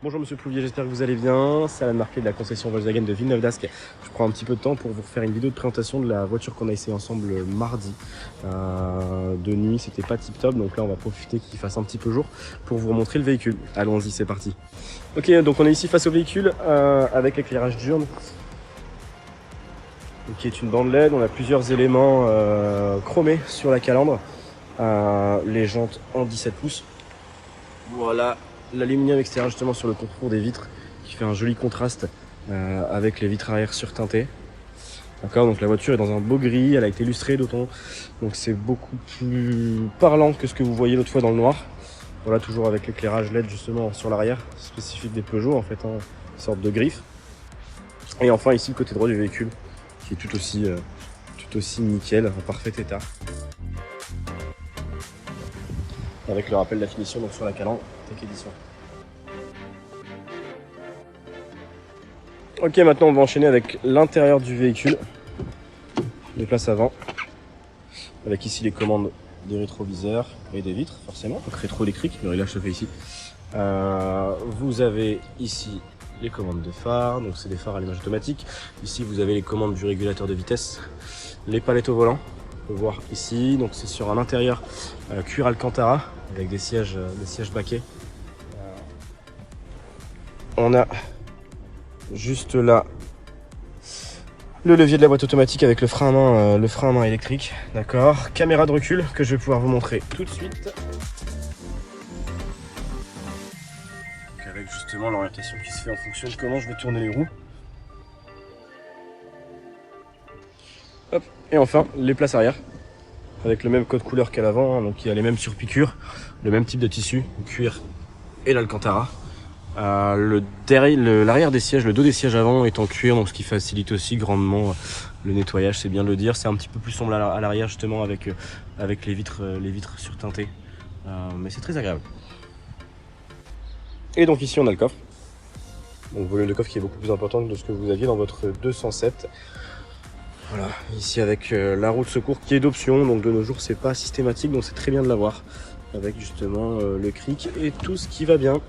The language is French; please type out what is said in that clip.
Bonjour Monsieur Plouvier, j'espère que vous allez bien. C'est Alan Marquet de la concession Volkswagen de Villeneuve-d'Ascq. Je prends un petit peu de temps pour vous faire une vidéo de présentation de la voiture qu'on a essayé ensemble mardi. De nuit, c'était pas tip top, donc là on va profiter qu'il fasse un petit peu jour pour vous remontrer le véhicule. Allons-y, c'est parti. Ok, donc on est ici face au véhicule avec l'éclairage diurne, qui est une bande LED. On a plusieurs éléments chromés sur la calandre. Les jantes en 17 pouces. Voilà. L'aluminium extérieur justement sur le contour des vitres qui fait un joli contraste avec les vitres arrière surteintées. D'accord, donc la voiture est dans un beau gris, elle a été illustrée d'autant, donc c'est beaucoup plus parlant que ce que vous voyez l'autre fois dans le noir. Voilà, toujours avec l'éclairage LED justement sur l'arrière, spécifique des Peugeot en fait, hein, une sorte de griffe. Et enfin ici le côté droit du véhicule qui est tout aussi nickel, en parfait état. Avec le rappel de la finition donc sur la calandre, Tech Edition. Ok, maintenant on va enchaîner avec l'intérieur du véhicule, les places avant, avec ici les commandes des rétroviseurs et des vitres forcément, donc rétro-électrique, le réglage se fait ici. Vous avez ici les commandes de phare, donc c'est des phares à allumage automatique. Ici vous avez les commandes du régulateur de vitesse, les palettes au volant, on peut voir ici, donc c'est sur un intérieur cuir Alcantara avec des sièges baquets. On a juste là le levier de la boîte automatique avec le frein à main électrique, d'accord. Caméra de recul que je vais pouvoir vous montrer tout de suite. Donc avec justement l'orientation qui se fait en fonction de comment je vais tourner les roues. Hop. Et enfin les places arrière avec le même code couleur qu'à l'avant, hein, donc il y a les mêmes surpiqûres, le même type de tissu, le cuir et l'Alcantara. L'arrière des sièges, le dos des sièges avant est en cuir, donc ce qui facilite aussi grandement le nettoyage, c'est bien de le dire. C'est un petit peu plus sombre à l'arrière justement avec les vitres surteintées, mais c'est très agréable. Et donc ici on a le coffre, donc volume de coffre qui est beaucoup plus important que ce que vous aviez dans votre 207. Voilà, ici avec la roue de secours qui est d'option, donc de nos jours c'est pas systématique, donc c'est très bien de l'avoir avec justement le cric et tout ce qui va bien.